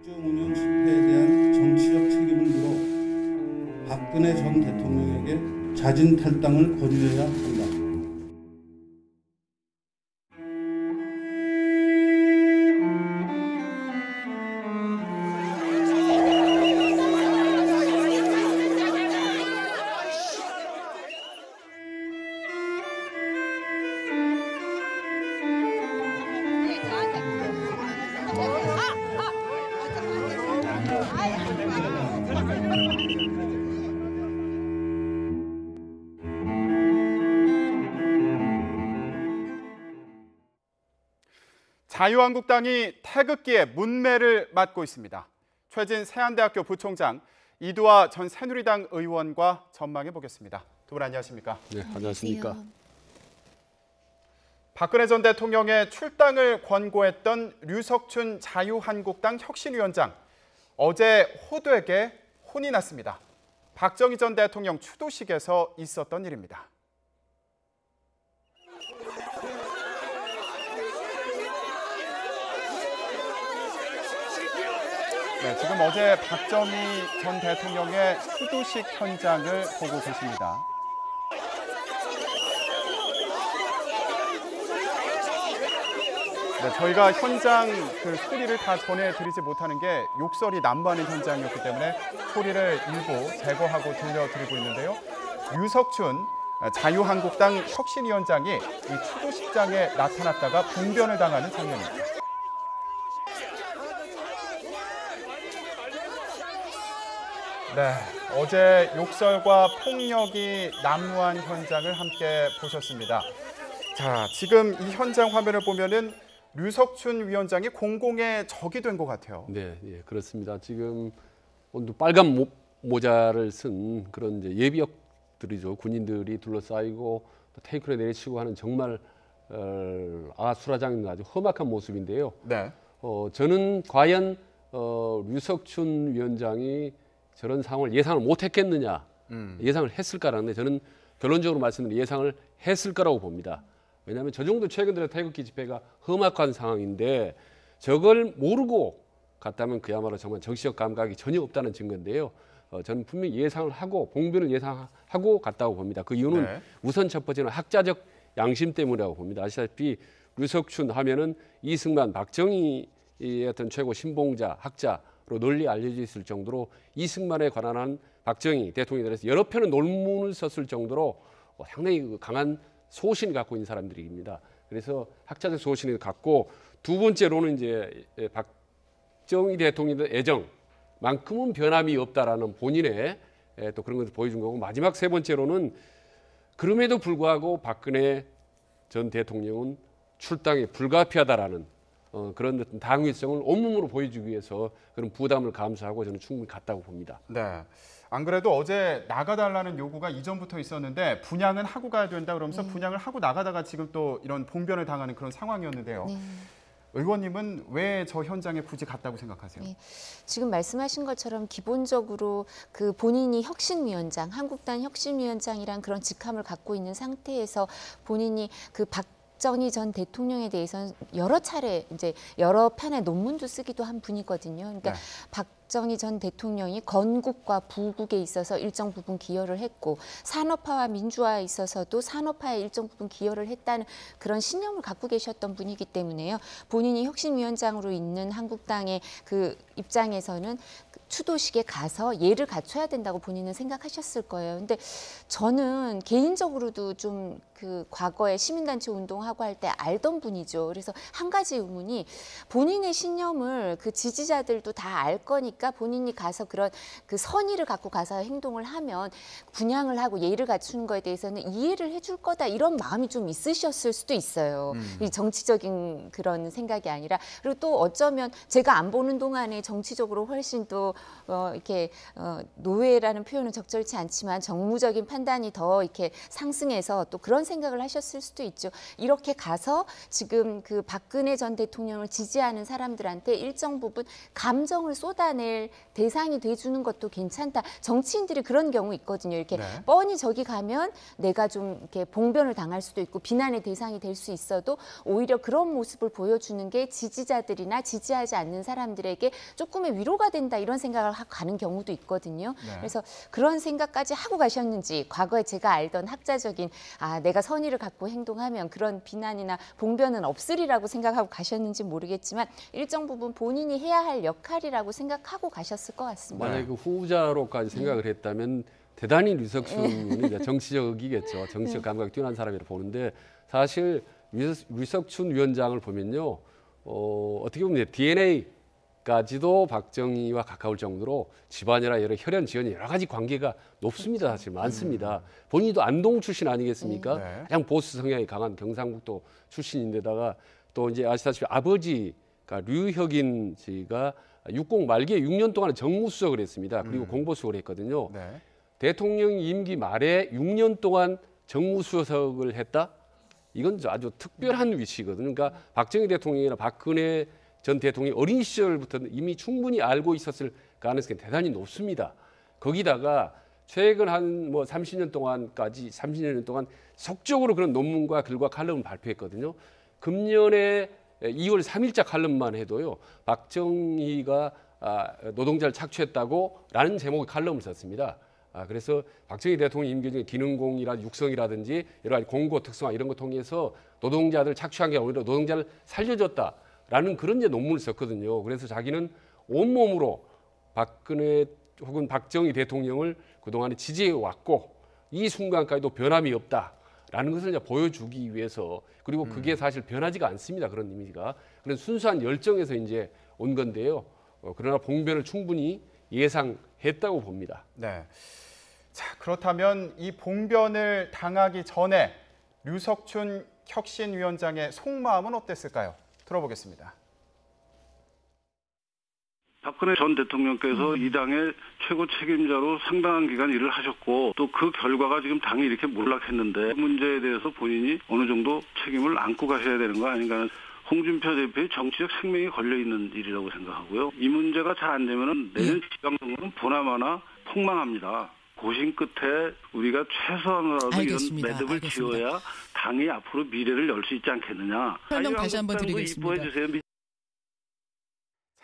국정 운영 실패에 대한 정치적 책임을 물어 박근혜 전 대통령에게 자진 탈당을 권유해야 한다. 자유한국당이 태극기에 문매를 맞고 있습니다. 최진 세안대학교 부총장, 이두화 전 새누리당 의원과 전망해 보겠습니다. 두 분 안녕하십니까? 네, 안녕하십니까? 박근혜 전 대통령의 출당을 권고했던 류석춘 자유한국당 혁신위원장, 어제 호되게 혼이 났습니다. 박정희 전 대통령 추도식에서 있었던 일입니다. 네, 지금 어제 박정희 전 대통령의 추도식 현장을 보고 계십니다. 네, 저희가 현장 그 소리를 다 전해드리지 못하는 게 욕설이 난무하는 현장이었기 때문에 소리를 일부 제거하고 들려드리고 있는데요. 류석춘 자유한국당 혁신위원장이 이 추도식장에 나타났다가 봉변을 당하는 장면입니다. 네, 어제 욕설과 폭력이 난무한 현장을 함께 보셨습니다. 자, 지금 이 현장 화면을 보면은 류석춘 위원장이 공공의 적이 된 것 같아요. 네, 예, 그렇습니다. 지금 빨간 모자를 쓴 그런 이제 예비역들이죠. 군인들이 둘러싸이고 테이크를 내리치고 하는 정말 아수라장인 아주 험악한 모습인데요. 네. 저는 과연 류석춘 위원장이 저런 상황을 예상을 못했겠느냐, 예상을 했을까라는데 저는 결론적으로 말씀드리면 예상을 했을 거라고 봅니다. 왜냐하면 저 정도 최근 들어 태극기 집회가 험악한 상황인데 저걸 모르고 갔다면 그야말로 정말 정치적 감각이 전혀 없다는 증거인데요. 저는 분명히 예상을 하고 봉변을 예상하고 갔다고 봅니다. 그 이유는 네. 우선 첫 번째는 학자적 양심 때문이라고 봅니다. 아시다시피 류석춘 하면은 이승만, 박정희의 어떤 최고 신봉자, 학자로 널리 알려져 있을 정도로 이승만에 관한 한 박정희 대통령에 대해서 여러 편의 논문을 썼을 정도로 상당히 강한 소신을 갖고 있는 사람들입니다. 그래서 학자적 소신을 갖고 두 번째로는 이제 박정희 대통령의 애정만큼은 변함이 없다라는 본인의 또 그런 것을 보여준 거고 마지막 세 번째로는 그럼에도 불구하고 박근혜 전 대통령은 출당에 불가피하다라는 그런 어떤 당위성을 온몸으로 보여주기 위해서 그런 부담을 감수하고 저는 충분히 갔다고 봅니다. 네. 안 그래도 어제 나가달라는 요구가 이전부터 있었는데 분양은 하고 가야 된다 그러면서 분양을 하고 나가다가 지금 또 이런 봉변을 당하는 그런 상황이었는데요. 네. 의원님은 왜 저 현장에 굳이 갔다고 생각하세요? 네. 지금 말씀하신 것처럼 기본적으로 그 본인이 혁신위원장, 한국당 혁신위원장이란 그런 직함을 갖고 있는 상태에서 본인이 그 박정희 전 대통령에 대해서는 여러 차례 이제 여러 편의 논문도 쓰기도 한 분이거든요. 그러니까 네. 박정희 전 대통령이 건국과 부국에 있어서 일정 부분 기여를 했고 산업화와 민주화에 있어서도 산업화에 일정 부분 기여를 했다는 그런 신념을 갖고 계셨던 분이기 때문에요. 본인이 혁신위원장으로 있는 한국당의 그 입장에서는 추도식에 가서 예를 갖춰야 된다고 본인은 생각하셨을 거예요. 근데 저는 개인적으로도 좀 그 과거에 시민단체 운동하고 할 때 알던 분이죠. 그래서 한 가지 의문이 본인의 신념을 그 지지자들도 다 알 거니까 본인이 가서 그런 그 선의를 갖고 가서 행동을 하면 분양을 하고 예를 갖추는 거에 대해서는 이해를 해줄 거다 이런 마음이 좀 있으셨을 수도 있어요. 이 정치적인 그런 생각이 아니라 그리고 또 어쩌면 제가 안 보는 동안에 정치적으로 훨씬 또 이렇게 노예라는 표현은 적절치 않지만 정무적인 판단이 더 이렇게 상승해서 또 그런 생각을 하셨을 수도 있죠. 이렇게 가서 지금 그 박근혜 전 대통령을 지지하는 사람들한테 일정 부분 감정을 쏟아낼 비난의 대상이 돼주는 것도 괜찮다. 정치인들이 그런 경우 있거든요. 이렇게 네. 뻔히 저기 가면 내가 좀 이렇게 봉변을 당할 수도 있고 비난의 대상이 될 수 있어도 오히려 그런 모습을 보여주는 게 지지자들이나 지지하지 않는 사람들에게 조금의 위로가 된다 이런 생각을 하고 가는 경우도 있거든요. 네. 그래서 그런 생각까지 하고 가셨는지 과거에 제가 알던 학자적인 내가 선의를 갖고 행동하면 그런 비난이나 봉변은 없으리라고 생각하고 가셨는지 모르겠지만 일정 부분 본인이 해야 할 역할이라고 생각하고 가셨을 것 같습니다. 만약에 그 후자로까지 생각을 했다면 대단히 류석춘이 이제 정치적이겠죠. 정치적 감각이 뛰어난 사람이라고 보는데 사실 류석춘 위원장을 보면요. 어떻게 보면 DNA까지도 박정희와 가까울 정도로 집안이나 여러 혈연, 지연이 여러 가지 관계가 높습니다. 사실 많습니다. 본인도 안동 출신 아니겠습니까? 네. 가장 보수 성향이 강한 경상북도 출신인데다가 또 이제 아시다시피 아버지가 류혁인 씨가 60 말기에 6년 동안 정무수석을 했습니다. 그리고 공보수석을 했거든요. 네. 대통령 임기 말에 6년 동안 정무수석을 했다? 이건 아주 특별한 위치거든요. 그러니까 박정희 대통령이나 박근혜 전 대통령이 어린 시절부터 이미 충분히 알고 있었을 가능성이 대단히 높습니다. 거기다가 최근 한 30년 동안 속적으로 그런 논문과 글과 칼럼을 발표했거든요. 금년에 2월 3일자 칼럼만 해도요. 박정희가 노동자를 착취했다고라는 제목의 칼럼을 썼습니다. 그래서 박정희 대통령 임기 중에 기능공이라 육성이라든지 여러 가지 공고 특성화 이런 거 통해서 노동자들 착취한 게 오히려 노동자를 살려줬다라는 그런 이제 논문을 썼거든요. 그래서 자기는 온몸으로 박근혜 혹은 박정희 대통령을 그동안에 지지해 왔고 이 순간까지도 변함이 없다라는 것을 이제 보여주기 위해서 그리고 그게 사실 변하지가 않습니다. 그런 이미지가. 그런 순수한 열정에서 이제 온 건데요. 그러나 봉변을 충분히 예상했다고 봅니다. 네. 자, 그렇다면 이 봉변을 당하기 전에 류석춘 혁신위원장의 속마음은 어땠을까요? 들어보겠습니다. 박근혜 전 대통령께서 이 당의 최고 책임자로 상당한 기간 일을 하셨고 또 그 결과가 지금 당이 이렇게 몰락했는데 그 문제에 대해서 본인이 어느 정도 책임을 안고 가셔야 되는 거 아닌가 하는 홍준표 대표의 정치적 생명이 걸려있는 일이라고 생각하고요. 이 문제가 잘 안 되면 내년 지방선거는 보나마나 폭망합니다. 고심 끝에 우리가 최소한으로도 알겠습니다. 이런 매듭을 지어야 당이 앞으로 미래를 열 수 있지 않겠느냐. 설명 다시 한번 드리겠습니다. 이뻐해 주세요.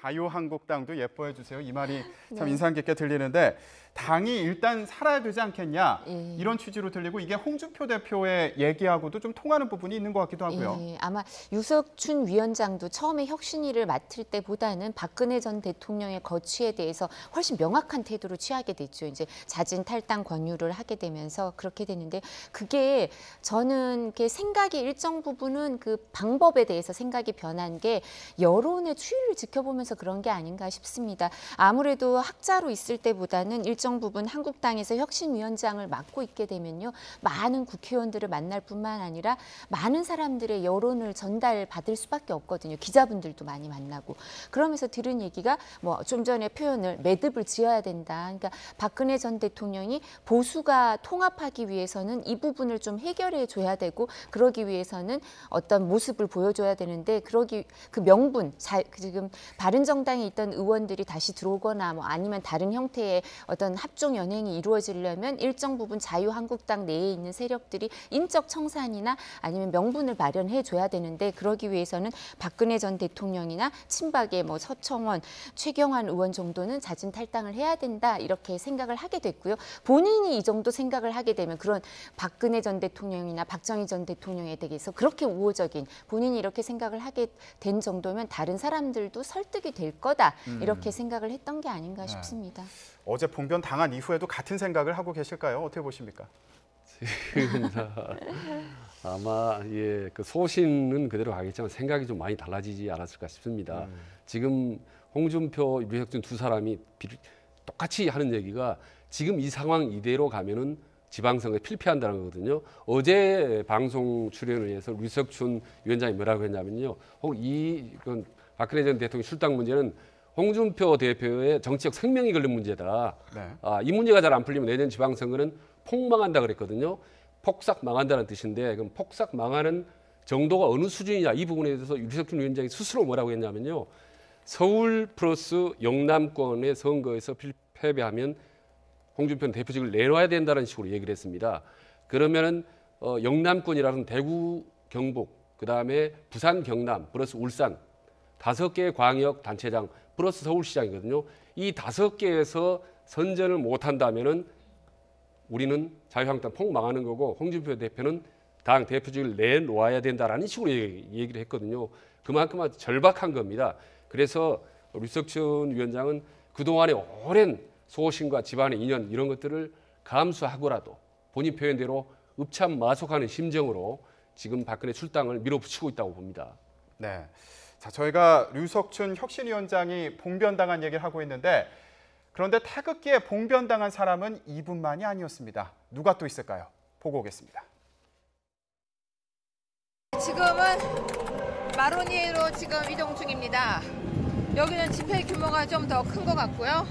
자유한국당도 예뻐해 주세요. 이 말이 참 인상 깊게 들리는데 당이 일단 살아야 되지 않겠냐 이런 취지로 들리고 이게 홍준표 대표의 얘기하고도 좀 통하는 부분이 있는 것 같기도 하고요. 아마 유석춘 위원장도 처음에 혁신위를 맡을 때보다는 박근혜 전 대통령의 거취에 대해서 훨씬 명확한 태도를 취하게 됐죠. 이제 자진 탈당 권유를 하게 되면서 그렇게 됐는데 그게 저는 생각이 일정 부분은 그 방법에 대해서 생각이 변한 게 여론의 추이를 지켜보면서 그런 게 아닌가 싶습니다. 아무래도 학자로 있을 때보다는 일정 부분 한국당에서 혁신위원장을 맡고 있게 되면요. 많은 국회의원들을 만날 뿐만 아니라 많은 사람들의 여론을 전달받을 수밖에 없거든요. 기자분들도 많이 만나고. 그러면서 들은 얘기가 좀 전에 표현을 매듭을 지어야 된다. 그러니까 박근혜 전 대통령이 보수가 통합하기 위해서는 이 부분을 좀 해결해 줘야 되고 그러기 위해서는 어떤 모습을 보여줘야 되는데 그 명분, 지금 바른정당에 있던 의원들이 다시 들어오거나 아니면 다른 형태의 어떤 합종 연행이 이루어지려면 일정 부분 자유한국당 내에 있는 세력들이 인적 청산이나 아니면 명분을 마련해 줘야 되는데 그러기 위해서는 박근혜 전 대통령이나 친박의 서청원, 최경환 의원 정도는 자진 탈당을 해야 된다 이렇게 생각을 하게 됐고요. 본인이 이 정도 생각을 하게 되면 그런 박근혜 전 대통령이나 박정희 전 대통령에 대해서 그렇게 우호적인 본인이 이렇게 생각을 하게 된 정도면 다른 사람들도 설득이 될 거다 이렇게 생각을 했던 게 아닌가 싶습니다. 어제 봉변 당한 이후에도 같은 생각을 하고 계실까요? 어떻게 보십니까? 아마 그 소신은 그대로 가겠지만 생각이 좀 많이 달라지지 않았을까 싶습니다. 지금 홍준표, 류석준 두 사람이 똑같이 하는 얘기가 지금 이 상황 이대로 가면은 지방선거에 필패한다는 거거든요. 어제 방송 출연을 해서 류석춘 위원장이 뭐라고 했냐면요. 이건 박근혜 전 대통령 출당 문제는 홍준표 대표의 정치적 생명이 걸린 문제다. 네. 이 문제가 잘 안 풀리면 내년 지방선거는 폭망한다 그랬거든요. 폭삭 망한다는 뜻인데 그럼 폭삭 망하는 정도가 어느 수준이냐 이 부분에 대해서 유석준 위원장이 스스로 뭐라고 했냐면요. 서울 플러스 영남권의 선거에서 패배하면 홍준표는 대표직을 내놔야 된다는 식으로 얘기를 했습니다. 그러면은 영남권이라는 대구, 경북, 그다음에 부산, 경남 플러스 울산 5개의 광역 단체장 플러스 서울시장이거든요. 이 5개에서 선전을 못한다면은 우리는 자유한국당 폭 망하는 거고 홍준표 대표는 당 대표직을 내놓아야 된다라는 식으로 얘기를 했거든요. 그만큼 아주 절박한 겁니다. 그래서 류석춘 위원장은 그동안의 오랜 소신과 집안의 인연 이런 것들을 감수하고라도 본인 표현대로 읍참마속하는 심정으로 지금 박근혜 출당을 밀어붙이고 있다고 봅니다. 네. 자, 저희가 류석춘 혁신위원장이 봉변당한 얘기를 하고 있는데 그런데 태극기에 봉변당한 사람은 이분만이 아니었습니다. 누가 또 있을까요? 보고 오겠습니다. 지금은 마로니에로 지금 이동 중입니다. 여기는 집회 규모가 좀 더 큰 것 같고요.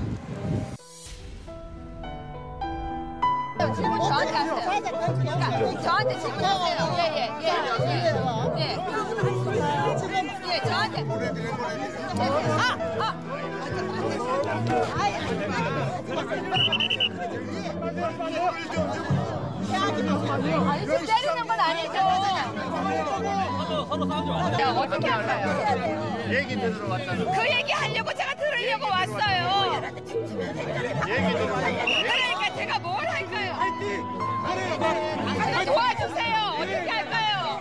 질문 저한테 하세요. 그러니까 저한테 질문하세요. 예, 저한테. 아니, 지금 때리는 건 아니죠. 어떻게 할까요? 얘기 들으러 왔잖아. 그 얘기 하려고 제가 들으려고 왔어요. 그러니까 제가 뭘 할까요? 하나 도와주세요. 어떻게 할까요?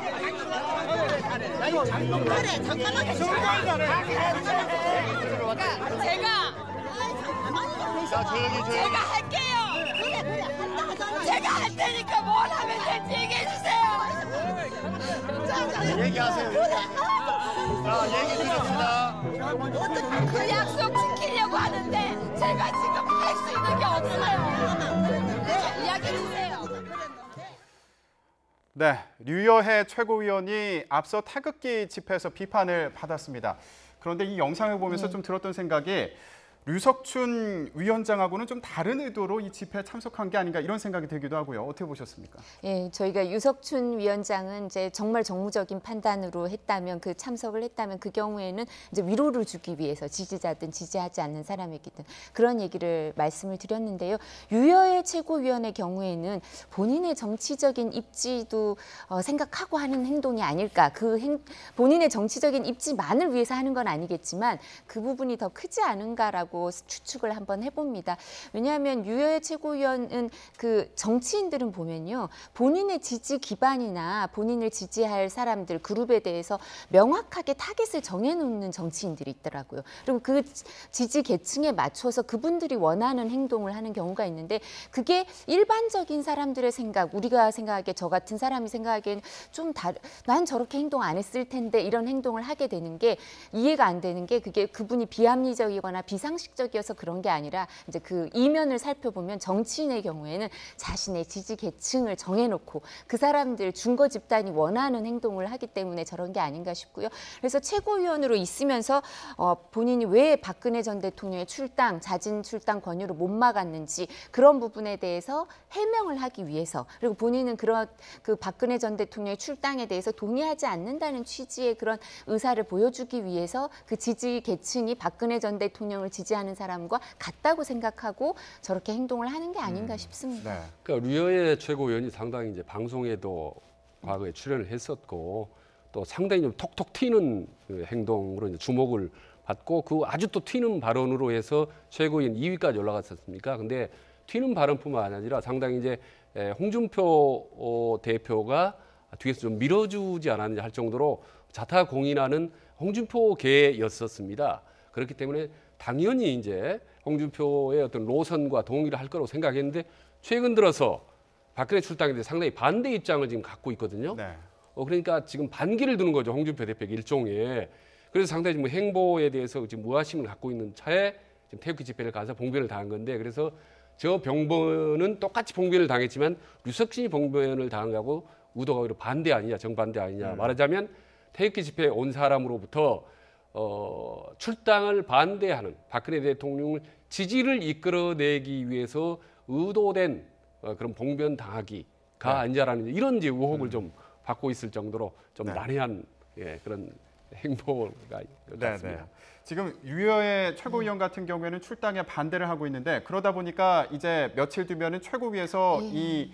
그래, 잠깐만. 그러니까 제가 할게요. 제가 할 테니까 뭘 하면 될지 얘기해 주세요. 얘기하세요. 자, 얘기 드립시다. 그 약속 지키려고 하는데 제가 지금 할 수 있는 게 없어요. 이야기해 주세요. 네, 류여해 최고위원이 앞서 태극기 집회에서 비판을 받았습니다. 그런데 이 영상을 보면서 좀 들었던 생각이 류석춘 위원장하고는 좀 다른 의도로 이 집회에 참석한 게 아닌가 이런 생각이 들기도 하고요. 어떻게 보셨습니까? 예, 저희가 유석춘 위원장은 이제 정말 정무적인 판단으로 했다면 그 참석을 했다면 그 경우에는 이제 위로를 주기 위해서 지지자든 지지하지 않는 사람에게든 그런 얘기를 말씀을 드렸는데요. 유여해 최고위원의 경우에는 본인의 정치적인 입지도 생각하고 하는 행동이 아닐까. 본인의 정치적인 입지만을 위해서 하는 건 아니겠지만 그 부분이 더 크지 않은가라고 추측을 한번 해봅니다. 왜냐하면 유여해 최고위원은 그 정치인들은 보면요. 본인의 지지 기반이나 본인을 지지할 사람들 그룹에 대해서 명확하게 타겟을 정해놓는 정치인들이 있더라고요. 그리고 그 지지 계층에 맞춰서 그분들이 원하는 행동을 하는 경우가 있는데 그게 일반적인 사람들의 생각, 우리가 생각하기에 저 같은 사람이 생각하기엔 좀 난 저렇게 행동 안 했을 텐데 이런 행동을 하게 되는 게 이해가 안 되는 게 그게 그분이 비합리적이거나 비상식적이어서 그런 게 아니라 이제 그 이면을 살펴보면 정치인의 경우에는 자신의 지지 계층을 정해놓고 그 사람들 준거 집단이 원하는 행동을 하기 때문에 저런 게 아닌가 싶고요. 그래서 최고위원으로 있으면서 본인이 왜 박근혜 전 대통령의 자진 출당 권유를 못 막았는지 그런 부분에 대해서 해명을 하기 위해서 그리고 본인은 그 박근혜 전 대통령의 출당에 대해서 동의하지 않는다는 취지의 그런 의사를 보여주기 위해서 그 지지 계층이 박근혜 전 대통령을 지지하는 사람과 같다고 생각하고 저렇게 행동을 하는 게 아닌가 싶습니다. 네. 그러니까 류여해 최고위원이 상당히 이제 방송에도 과거에 출연을 했었고 또 상당히 좀 톡톡 튀는 그 행동으로 이제 주목을 받고 그 아주 또 튀는 발언으로 해서 최고위원 2위까지 올라갔었습니까? 근데 튀는 발언뿐만 아니라 상당히 이제 홍준표 대표가 뒤에서 좀 밀어주지 않았는지 할 정도로 자타공인하는 홍준표계였었습니다. 그렇기 때문에 당연히 이제 홍준표의 어떤 노선과 동의를 할 거라고 생각했는데 최근 들어서 박근혜 출당에 대해 상당히 반대 입장을 지금 갖고 있거든요. 네. 그러니까 지금 반기를 두는 거죠. 홍준표 대표에게 일종의. 그래서 상당히 지금 행보에 대해서 지금 무관심을 갖고 있는 차에 지금 태극기 집회를 가서 봉변을 당한 건데 그래서 저 병번은 똑같이 봉변을 당했지만 류석춘이 봉변을 당한 거하고 의도가 오히려 반대 아니냐, 정반대 아니냐. 말하자면 태극기 집회에 온 사람으로부터 출당을 반대하는 박근혜 대통령을 지지를 이끌어내기 위해서 의도된 그런 봉변 당하기가 아니냐라는 이런 이제 의혹을 좀 받고 있을 정도로 좀 난해한 그런 행보가 같습니다. 지금 유여의 최고위원 같은 경우에는 출당에 반대를 하고 있는데 그러다 보니까 이제 며칠 뒤면은 최고위에서 이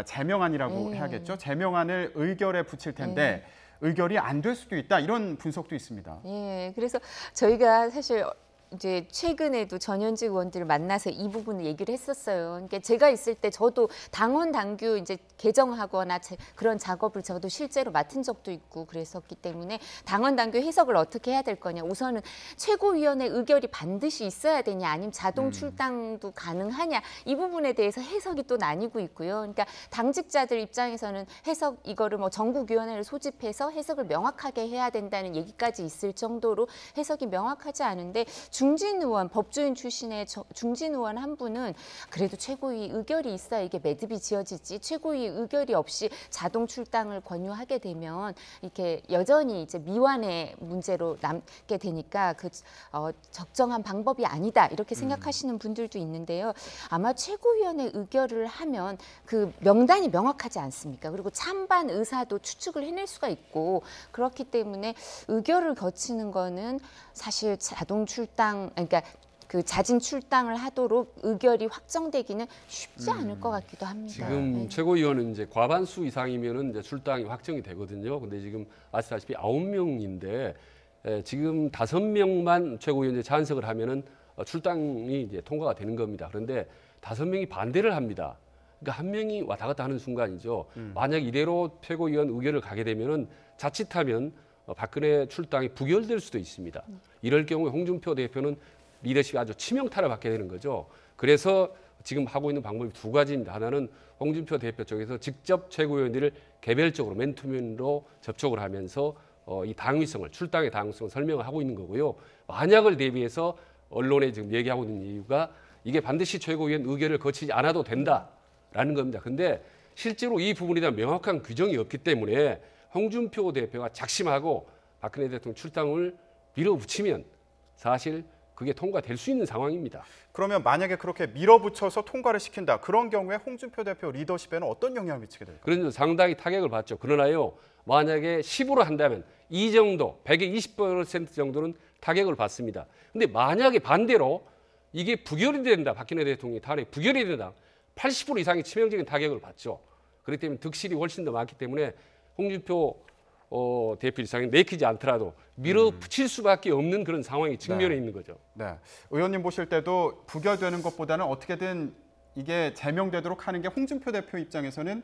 제명안이라고 해야겠죠. 제명안을 의결에 붙일 텐데 의결이 안 될 수도 있다 이런 분석도 있습니다. 예, 그래서 저희가 사실 이제 최근에도 전현직 의원들을 만나서 이 부분을 얘기를 했었어요. 그러니까 제가 있을 때 저도 당원 당규 이제 개정하거나 그런 작업을 저도 실제로 맡은 적도 있고 그랬었기 때문에 당원 당규 해석을 어떻게 해야 될 거냐. 우선은 최고위원회 의결이 반드시 있어야 되냐, 아니면 자동 출당도 가능하냐, 이 부분에 대해서 해석이 또 나뉘고 있고요. 그러니까 당직자들 입장에서는 해석 이거를 뭐 전국위원회를 소집해서 해석을 명확하게 해야 된다는 얘기까지 있을 정도로 해석이 명확하지 않은데. 중진 의원, 법조인 출신의 중진 의원 한 분은 그래도 최고위 의결이 있어야 이게 매듭이 지어지지, 최고위 의결이 없이 자동 출당을 권유하게 되면 이렇게 여전히 이제 미완의 문제로 남게 되니까 적정한 방법이 아니다 이렇게 생각하시는 분들도 있는데요. 아마 최고위원회 의결을 하면 그 명단이 명확하지 않습니까? 그리고 찬반 의사도 추측을 해낼 수가 있고 그렇기 때문에 의결을 거치는 거는 사실 자동 출당, 그러니까 그 자진 출당을 하도록 의결이 확정되기는 쉽지 않을 것 같기도 합니다. 지금 최고위원은 이제 과반수 이상이면은 이제 출당이 확정이 되거든요. 근데 지금 아시다시피 9명인데 지금 5명만 최고위원에 찬성을 하면은 출당이 이제 통과가 되는 겁니다. 그런데 5명이 반대를 합니다. 그러니까 한 명이 왔다 갔다 하는 순간이죠. 만약 이대로 최고위원 의결을 가게 되면은 자칫하면 박근혜 출당이 부결될 수도 있습니다. 이럴 경우에 홍준표 대표는 리더십이 아주 치명타를 받게 되는 거죠. 그래서 지금 하고 있는 방법이 두 가지입니다. 하나는 홍준표 대표 쪽에서 직접 최고위원들을 개별적으로 맨투맨으로 접촉을 하면서 이 당위성을, 출당의 당위성을 설명을 하고 있는 거고요. 만약을 대비해서 언론에 지금 얘기하고 있는 이유가 이게 반드시 최고위원 의결을 거치지 않아도 된다라는 겁니다. 근데 실제로 이 부분에 대한 명확한 규정이 없기 때문에 홍준표 대표가 작심하고 박근혜 대통령 출당을 밀어붙이면 사실 그게 통과될 수 있는 상황입니다. 그러면 만약에 그렇게 밀어붙여서 통과를 시킨다. 그런 경우에 홍준표 대표 리더십에는 어떤 영향을 미치게 될까요? 그래서 상당히 타격을 받죠. 그러나요, 만약에 10으로 한다면 이 정도, 100의 20% 정도는 타격을 받습니다. 근데 만약에 반대로 이게 부결이 된다. 박근혜 대통령이 탄핵 부결이 된다. 80% 이상의 치명적인 타격을 받죠. 그렇기 때문에 득실이 훨씬 더 많기 때문에 홍준표 대표 일상에 내키지 않더라도 밀어붙일 수밖에 없는 그런 상황이 직면해 있는 거죠. 네, 의원님 보실 때도 부결되는 것보다는 어떻게든 이게 제명되도록 하는 게 홍준표 대표 입장에서는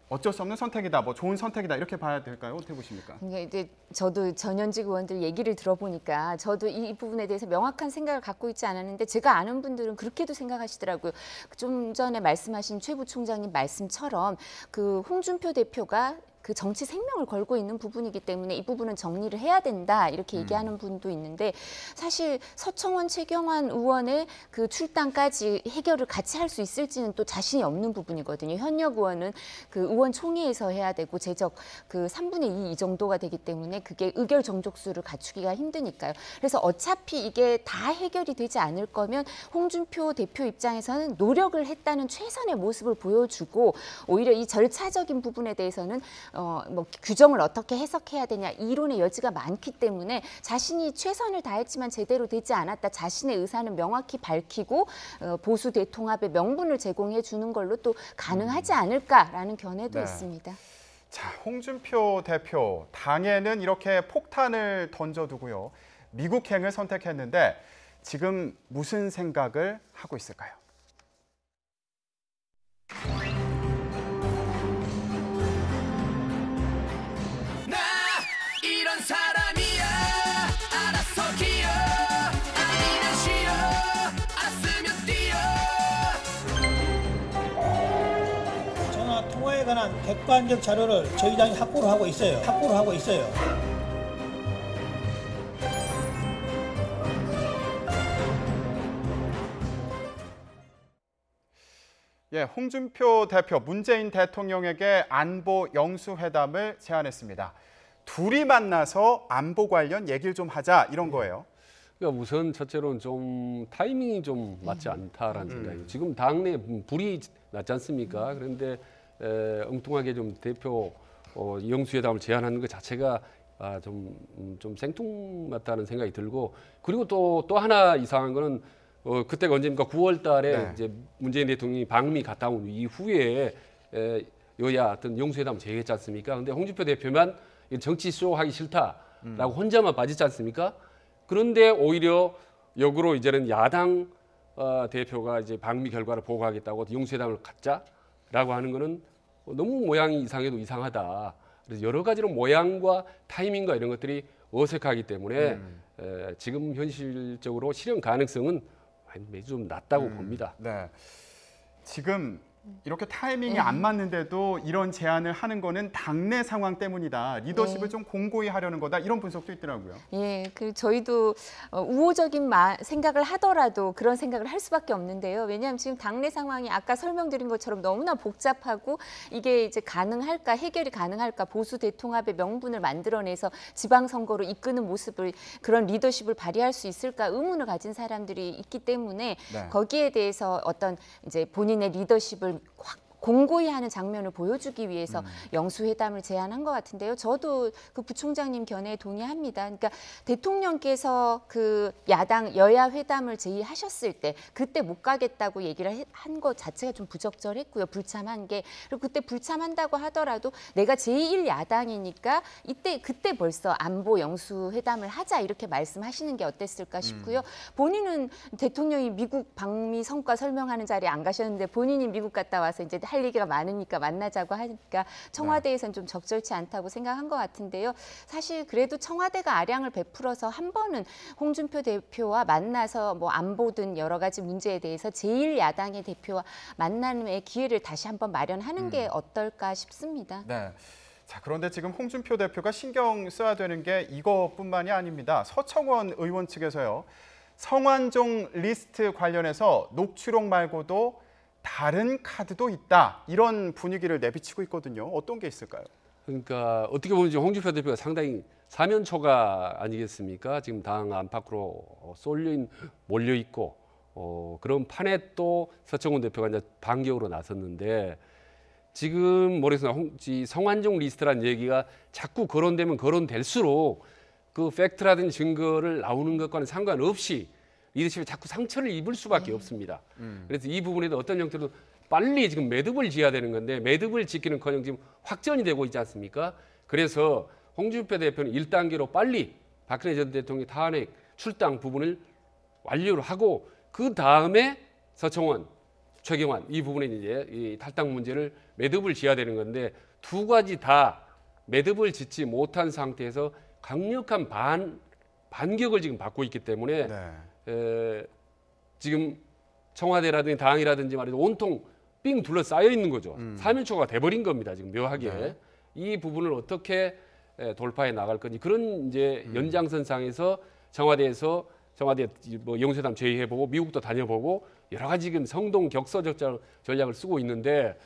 어쩔 수 없는 선택이다, 뭐 좋은 선택이다 이렇게 봐야 될까요? 어떻게 보십니까? 그러니까 이제 저도 전현직 의원들 얘기를 들어보니까 저도 이 부분에 대해서 명확한 생각을 갖고 있지 않았는데 제가 아는 분들은 그렇게도 생각하시더라고요. 좀 전에 말씀하신 최 부총장님 말씀처럼 그 홍준표 대표가 그 정치 생명을 걸고 있는 부분이기 때문에 이 부분은 정리를 해야 된다 이렇게 얘기하는 분도 있는데 사실 서청원 최경환 의원의 그 출당까지 해결을 같이 할 수 있을지는 또 자신이 없는 부분이거든요. 현역 의원은 그 의원 총회에서 해야 되고 제적 그 3분의 2 이 정도가 되기 때문에 그게 의결 정족수를 갖추기가 힘드니까요. 그래서 어차피 이게 다 해결이 되지 않을 거면 홍준표 대표 입장에서는 노력을 했다는 최선의 모습을 보여주고 오히려 이 절차적인 부분에 대해서는 뭐 규정을 어떻게 해석해야 되냐 이론의 여지가 많기 때문에 자신이 최선을 다했지만 제대로 되지 않았다. 자신의 의사는 명확히 밝히고 보수 대통합의 명분을 제공해 주는 걸로 또 가능하지 않을까라는 견해도 있습니다. 자, 홍준표 대표 당에는 이렇게 폭탄을 던져두고요. 미국행을 선택했는데 지금 무슨 생각을 하고 있을까요? 사람이야 알아서 기어 아니면 쉬어 알았으면 뛰어 전화 통화에 관한 객관적 자료를 저희 당이 확보를 하고 있어요. 예, 홍준표 대표 문재인 대통령에게 안보 영수회담을 제안했습니다. 둘이 만나서 안보 관련 얘기를 좀 하자 이런 거예요. 그러니까 우선 첫째로는 좀 타이밍이 좀 맞지 않다라는 생각이에요. 지금 당내 불이 났지 않습니까? 그런데 엉뚱하게 좀 대표 영수회담을 제안하는 것 자체가 좀 생뚱맞다는 생각이 들고 그리고 또 하나 이상한 거는 그때가 언제입니까? 9월 달에 네. 이제 문재인 대통령이 방미 갔다 온 이후에 여야 어떤 영수회담 제의했지 않습니까? 근데 홍준표 대표만 정치 쇼 하기 싫다라고 혼자만 빠지지 않습니까? 그런데 오히려 역으로 이제는 야당 대표가 이제 방미 결과를 보고하겠다고 영수회담을 갖자라고 하는 거는 너무 모양이 이상해도 이상하다. 그래서 여러 가지로 모양과 타이밍과 이런 것들이 어색하기 때문에 지금 현실적으로 실현 가능성은 매우 좀 낮다고 봅니다. 네. 지금 이렇게 타이밍이 안 맞는데도 이런 제안을 하는 거는 당내 상황 때문이다. 리더십을 좀 공고히 하려는 거다. 이런 분석도 있더라고요. 예, 그 저희도 우호적인 생각을 하더라도 그런 생각을 할 수밖에 없는데요. 왜냐하면 지금 당내 상황이 아까 설명드린 것처럼 너무나 복잡하고 이게 이제 가능할까, 해결이 가능할까, 보수 대통합의 명분을 만들어내서 지방선거로 이끄는 모습을 그런 리더십을 발휘할 수 있을까 의문을 가진 사람들이 있기 때문에 네. 거기에 대해서 어떤 이제 본인의 리더십을 확 공고히 하는 장면을 보여주기 위해서 영수회담을 제안한 것 같은데요. 저도 그 부총장님 견해에 동의합니다. 그러니까 대통령께서 그 여야 회담을 제의하셨을 때 그때 못 가겠다고 얘기를 한 것 자체가 좀 부적절했고요. 불참한 게. 그리고 그때 불참한다고 하더라도 내가 제1야당이니까 그때 벌써 안보 영수회담을 하자 이렇게 말씀하시는 게 어땠을까 싶고요. 본인은 대통령이 미국 방미 성과 설명하는 자리에 안 가셨는데 본인이 미국 갔다 와서 이제 할 얘기가 많으니까 만나자고 하니까 청와대에서는 좀 적절치 않다고 생각한 것 같은데요. 사실 그래도 청와대가 아량을 베풀어서 한 번은 홍준표 대표와 만나서 뭐 안보든 여러 가지 문제에 대해서 제1야당의 대표와 만나는 기회를 다시 한번 마련하는 게 어떨까 싶습니다. 네. 자, 그런데 지금 홍준표 대표가 신경 써야 되는 게 이것뿐만이 아닙니다. 서청원 의원 측에서요. 성완종 리스트 관련해서 녹취록 말고도 다른 카드도 있다. 이런 분위기를 내비치고 있거든요. 어떤 게 있을까요? 그러니까 어떻게 보면 지금 홍준표 대표가 상당히 사면초가 아니겠습니까? 지금 당 안팎으로 몰려 있고 그런 판에 또 서청원 대표가 이제 반격으로 나섰는데 지금 머릿속에 성완종 리스트라는 얘기가 자꾸 거론되면 거론될수록 그 팩트라든지 증거를 나오는 것과는 상관없이 리더십에 자꾸 상처를 입을 수밖에 없습니다. 그래서 이 부분에도 어떤 형태로 빨리 지금 매듭을 지어야 되는 건데 매듭을 짓기는커녕 지금 확전이 되고 있지 않습니까? 그래서 홍준표 대표는 1단계로 빨리 박근혜 전 대통령의 탄핵 출당 부분을 완료를 하고 그 다음에 서청원, 최경환 이 부분에 이제 이 탈당 문제를 매듭을 지어야 되는 건데 두 가지 다 매듭을 짓지 못한 상태에서 강력한 반격을 지금 받고 있기 때문에 지금 청와대라든지 당이라든지 말이죠 온통 삥 둘러싸여 있는 거죠. 사면초가 돼버린 겁니다. 지금 묘하게 이 부분을 어떻게 돌파해 나갈 건지 그런 이제 연장선상에서 청와대 뭐 영수회담 제의해보고 미국도 다녀보고 여러 가지 지금 성동 격서 전략을 쓰고 있는데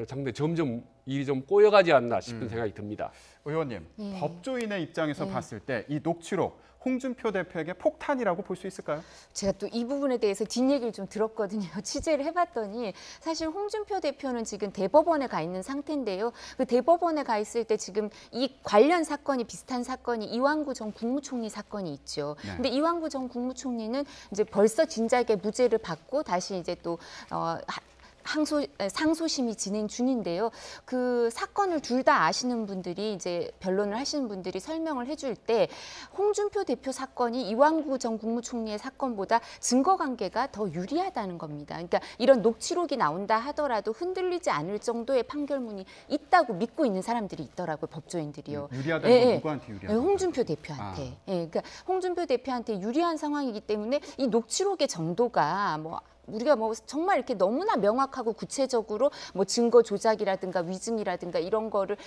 상당히 점점 일이 좀 꼬여가지 않나 싶은 생각이 듭니다. 의원님, 법조인의 입장에서 봤을 때 이 녹취록 홍준표 대표에게 폭탄이라고 볼 수 있을까요? 제가 또 이 부분에 대해서 뒷얘기를 좀 들었거든요. 취재를 해봤더니 사실 홍준표 대표는 지금 대법원에 가 있는 상태인데요. 그 대법원에 가 있을 때 지금 이 관련 사건이 비슷한 사건이 이완구 전 국무총리 사건이 있죠. 근데 이완구 전 국무총리는 이제 벌써 진작에 무죄를 받고 다시 이제 또 상소심이 진행 중인데요. 그 사건을 둘 다 아시는 분들이 이제 변론을 하시는 분들이 설명을 해줄 때 홍준표 대표 사건이 이완구 전 국무총리의 사건보다 증거 관계가 더 유리하다는 겁니다. 그러니까 이런 녹취록이 나온다 하더라도 흔들리지 않을 정도의 판결문이 있다고 믿고 있는 사람들이 있더라고요. 법조인들이요. 유리하다는 건 누구한테 유리하다? 홍준표 대표한테. 그러니까 홍준표 대표한테 유리한 상황이기 때문에 이 녹취록의 정도가 우리가 정말 이렇게 너무나 명확하고 구체적으로 증거 조작이라든가 위증이라든가 이런 거를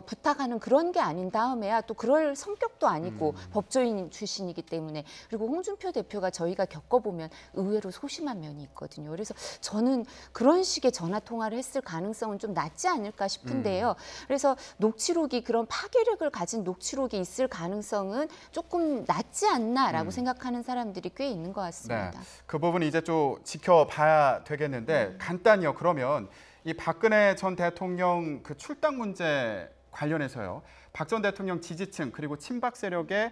부탁하는 그런 게 아닌 다음에야 또 그럴 성격도 아니고 법조인 출신이기 때문에 그리고 홍준표 대표가 저희가 겪어보면 의외로 소심한 면이 있거든요. 그래서 저는 그런 식의 전화 통화를 했을 가능성은 좀 낮지 않을까 싶은데요. 그래서 녹취록이 그런 파괴력을 가진 녹취록이 있을 가능성은 조금 낮지 않나라고 생각하는 사람들이 꽤 있는 것 같습니다. 그 부분 이제 좀 지켜봐야 되겠는데 간단히요. 그러면 이 박근혜 전 대통령 그 출당 문제 관련해서요. 박 전 대통령 지지층 그리고 친박 세력의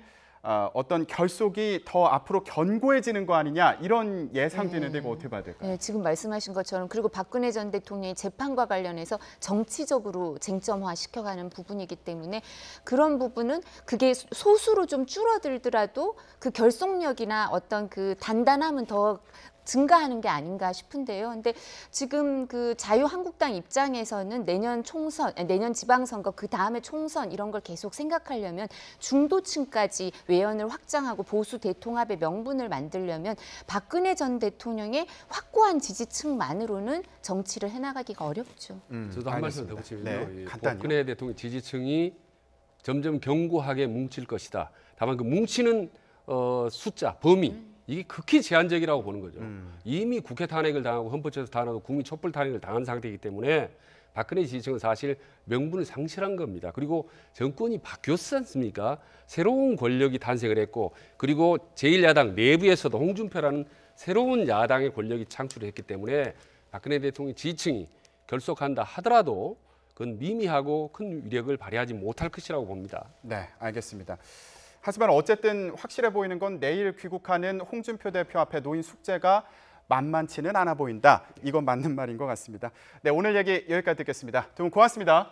어떤 결속이 더 앞으로 견고해지는 거 아니냐 이런 예상되는데 이거 어떻게 봐야 될까요? 네, 지금 말씀하신 것처럼 그리고 박근혜 전 대통령의 재판과 관련해서 정치적으로 쟁점화 시켜가는 부분이기 때문에 그런 부분은 그게 소수로 좀 줄어들더라도 그 결속력이나 어떤 그 단단함은 더 증가하는 게 아닌가 싶은데요. 근데 지금 그 자유한국당 입장에서는 내년 총선, 내년 지방선거 그 다음에 총선 이런 걸 계속 생각하려면 중도층까지 외연을 확장하고 보수 대통합의 명분을 만들려면 박근혜 전 대통령의 확고한 지지층만으로는 정치를 해나가기가 어렵죠. 저도 한 말씀 더 붙이면요. 네, 간단히요. 박근혜 대통령 지지층이 점점 견고하게 뭉칠 것이다. 다만 그 뭉치는 숫자, 범위 이게 극히 제한적이라고 보는 거죠. 이미 국회 탄핵을 당하고 헌법재판소 탄핵하고 국민 촛불 탄핵을 당한 상태이기 때문에 박근혜 지지층은 사실 명분을 상실한 겁니다. 그리고 정권이 바뀌었지 않습니까? 새로운 권력이 탄생을 했고 그리고 제1야당 내부에서도 홍준표라는 새로운 야당의 권력이 창출을 했기 때문에 박근혜 대통령 지지층이 결속한다 하더라도 그건 미미하고 큰 위력을 발휘하지 못할 것이라고 봅니다. 네, 알겠습니다. 하지만 어쨌든 확실해 보이는 건 내일 귀국하는 홍준표 대표 앞에 놓인 숙제가 만만치는 않아 보인다. 이건 맞는 말인 것 같습니다. 네, 오늘 얘기 여기까지 듣겠습니다. 두 분 고맙습니다.